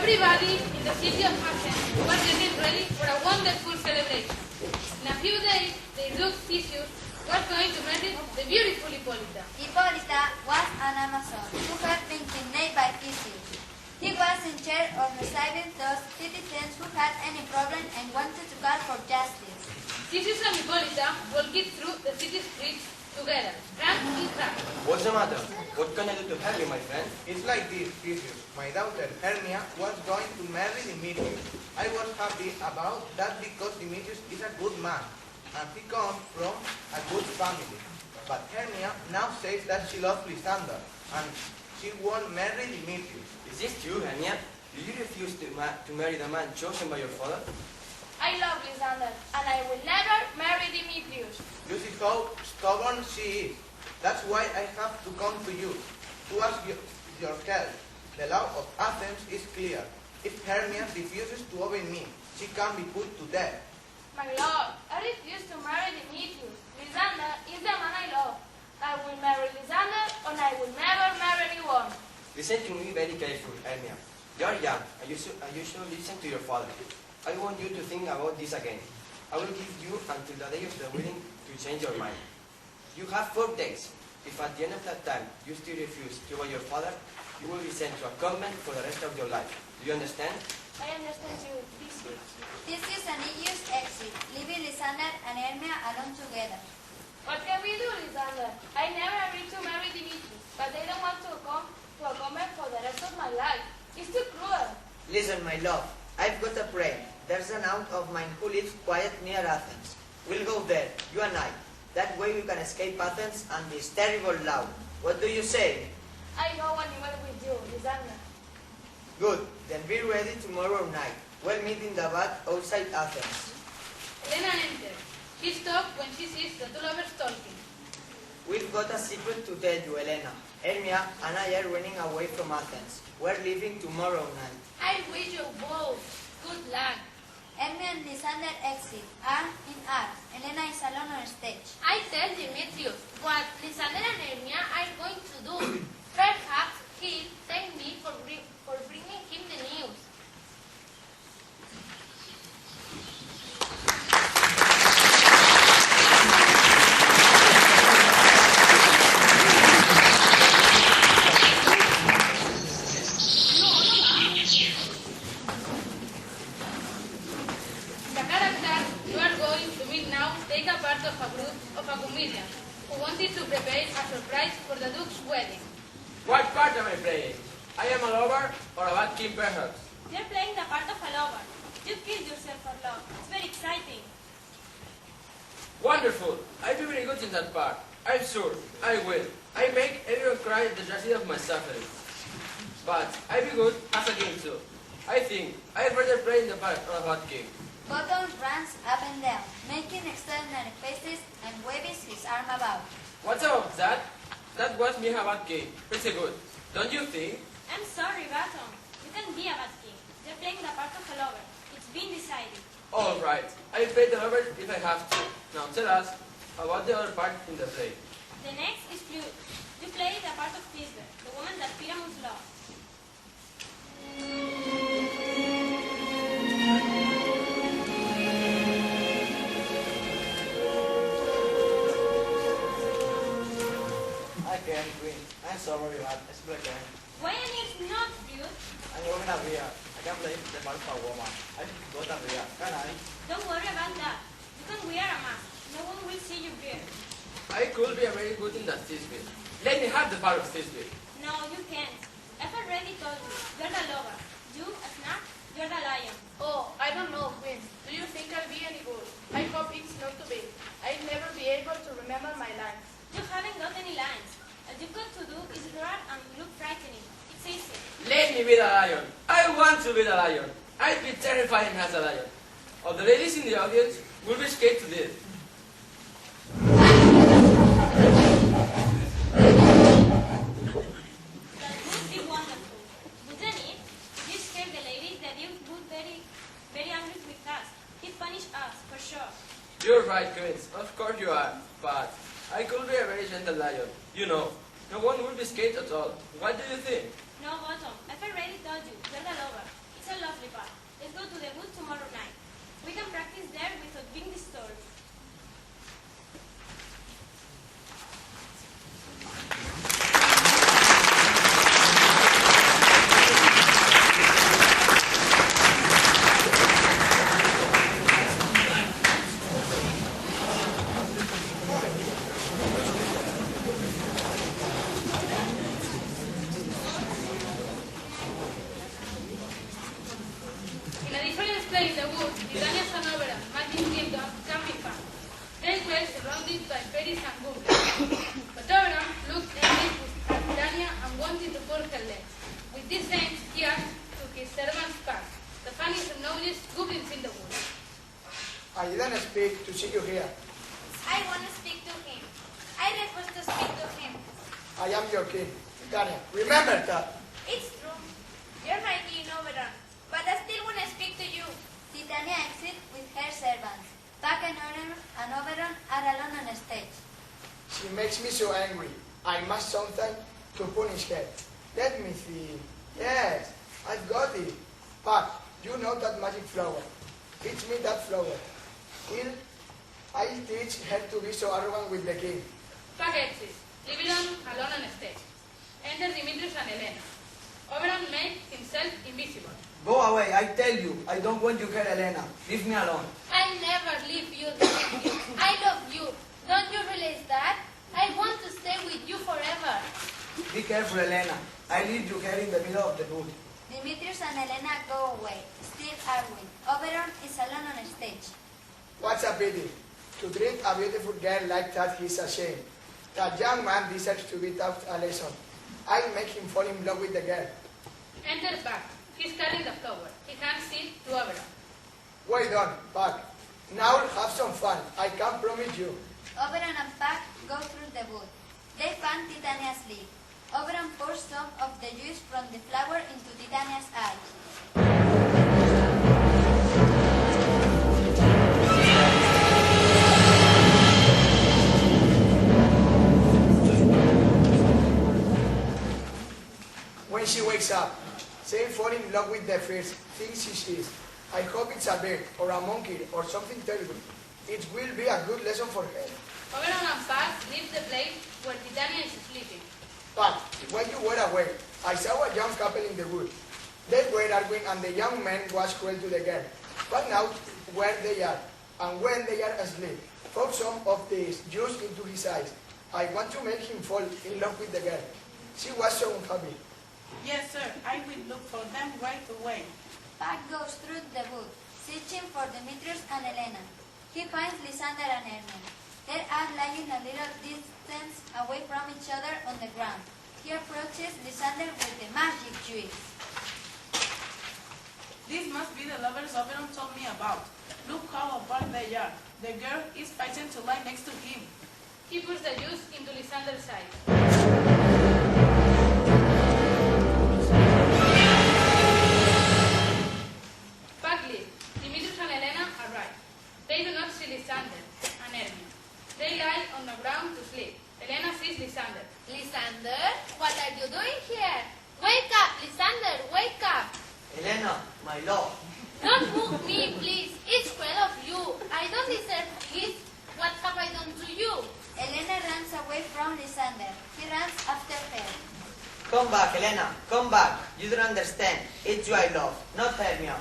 Everybody in the city of Athens was getting ready for a wonderful celebration. In a few days, their dog Theseus was going to marry the beautiful Hippolyta. Hippolyta was an Amazon who had been kidnapped by Theseus. He was in charge of receiving those citizens who had any problem and wanted to call for justice. Theseus and Hippolyta walked through the city streets together, hand in hand. What's the matter? What can I do to help you, my friend? It's like this, Theseus. My daughter, Hermia, was going to marry Demetrius. I was happy about that because Demetrius is a good man, and he comes from a good family. But Hermia now says that she loves Lysander, and she won't marry Demetrius. Is this true, Hermia? Did you refuse to marry the man chosen by your father? I love Lysander, and I will never marry Demetrius. You see how stubborn she is. That's why I have to come to you, to ask your help. The law of Athens is clear. If Hermia refuses to obey me, she can be put to death. My lord, I refuse to marry Demetrius. Lysander is the man I love. I will marry Lysander, and I will never marry anyone. Listen to me very carefully, Hermia. You are young, and you should listen to your father. I want you to think about this again. I will give you until the day of the wedding to change your mind. You have 4 days. If at the end of that time you still refuse to obey your father, you will be sent to a convent for the rest of your life. Do you understand? I understand you, Theseus. Theseus and Aegeus exit, leaving Lysander and Hermia alone together. What can we do, Lysander? I never agreed to marry Demetrius, but I don't want to come to a convent for the rest of my life. It's too cruel. Listen, my love, I've got a friend. There's an aunt of mine who lives quiet near Athens. We'll go there, you and I. That way we can escape Athens and this terrible law. What do you say? I go anywhere with you, Lysander. Good, then be ready tomorrow night. We'll meet in the bath outside Athens. Helena entered. She stopped when she sees the two lovers talking. We've got a secret to tell you, Helena. Hermia and I are running away from Athens. We're leaving tomorrow night. I wish you both good luck. Hermia and Lysander exit, arm in arm. Helena is alone on stage. I tell Demetrius what Lysander and Hermia are going to do. Perhaps he'll thank me for bringing him the news. The characters you are going to meet now take a part of a group of a comedian who wanted to prepare a surprise for the Duke's wedding. What part am I playing? I am a lover or a bad king perhaps? You're playing the part of a lover. You killed yourself for love. It's very exciting. Wonderful! I'll be very good in that part. I'm sure. I will. I make everyone cry at the tragedy of my suffering. But I'll be good as a king too. I think I'd rather play in the part of a bad king. Bottom runs up and down, making extraordinary faces and waving his arm about. What's about that? That was me a bad king. Pretty good. Don't you think? I'm sorry, Bottom. You can be a bad king. You're playing the part of a lover. It's been decided. All right. I'll play the lover if I have to. Now tell us about the other part in the play. The next is flute. You play the part of Thisbe, the woman that Pyramus loves. Again, Queen. I'm sorry, but let's play again. Why is not flute? I'm going to Ria. I can play the part of a woman. I should go to Ria. Can I? Don't worry about that. You can wear a mask. No one will see your beard. I could be very good in that Thisbe. Let me have the part of Thisbe. No, you can't. I've already told you. You're the lover. You, a snack, you're the lion. Oh, I don't know, Queen. Do you think I'll be any good? I hope it's not too big. I'll never be able to remember my lines. You haven't got any lines. All you've got to do is roar and look frightening. It's easy. Let me be the lion. I want to be the lion. I'll be terrifying as a lion. All the ladies in the audience will be scared to death. That would be wonderful. Wouldn't it? If you scare the ladies, the Duke would be very angry with us. He'd punish us, for sure. You're right, Queens. Of course you are. But I could be a very gentle lion. You know, no one will be scared at all. What do you think? No, Bottom. I've already told you. You're the lover. play in the woods, Titania's and Oberon's magic kingdom can be found. They were surrounded by fairies and goblins. But Oberon looked angry at Titania and wanted to pull her legs. With this end, he asked to his servants Pack, the funniest and noblest goblins in the woods. I didn't expect to see you here. I want to speak to him. I refuse to speak to him. I am your king, Titania. Remember that. It's true. You're my king, Oberon. But I still want to speak to you. Titania exits with her servants. Pack and Oberon are alone on stage. She makes me so angry. I must something to punish her. Let me see. Yes, I've got it. Pack, you know that magic flower. Teach me that flower. I'll teach her to be so arrogant with the king. Pack exits, leaving them alone on stage. Enter Demetrius and Helena. Oberon made himself invisible. Go away, I tell you. I don't want you here, Helena. Leave me alone. I'll never leave you, Demetrius. I love you. Don't you realize that? I want to stay with you forever. Be careful, Helena. I leave you here in the middle of the wood. Demetrius and Helena go away, still arguing. Oberon is alone on stage. What's a pity? To treat a beautiful girl like that, he's ashamed. That young man deserves to be taught a lesson. I'll make him fall in love with the girl. Enter Pack. He's carrying the flower. He hands it to Oberon. Wait on, Pack. Now have some fun. I can promise you. Oberon and Pack go through the wood. They find Titania's leaf. Oberon pours some of the juice from the flower into Titania's eyes. When she wakes up, she'll fall in love with the first thing she sees. I hope it's a bird or a monkey or something terrible. It will be a good lesson for her. Oberon and Pack leave the place where Titania is sleeping. But while you were away, I saw a young couple in the wood. They were arguing and the young man was cruel to the girl. But now, where they are, and when they are asleep, pour some of this juice into his eyes. I want to make him fall in love with the girl. She was so unhappy. Yes, sir. I will look for them right away. Pack goes through the wood, searching for Demetrius and Helena. He finds Lysander and Hermia. They are lying a little distance away from each other on the ground. He approaches Lysander with the magic juice. This must be the lovers Oberon told me about. Look how apart they are. The girl is fighting to lie next to him. He puts the juice into Lysander's eyes. Pack leaves. Demetrius and Helena arrive. They do not see Lysander and Hermia. They lie on the ground to sleep. Helena sees Lysander. Lysander, what are you doing here? Wake up, Lysander, wake up. Helena, my love. Don't move me, please. It's cruel of you. I don't deserve this. What have I done to you? Helena runs away from Lysander. He runs after her. Come back, Helena. Come back. You don't understand. It's you I love, not Hermia.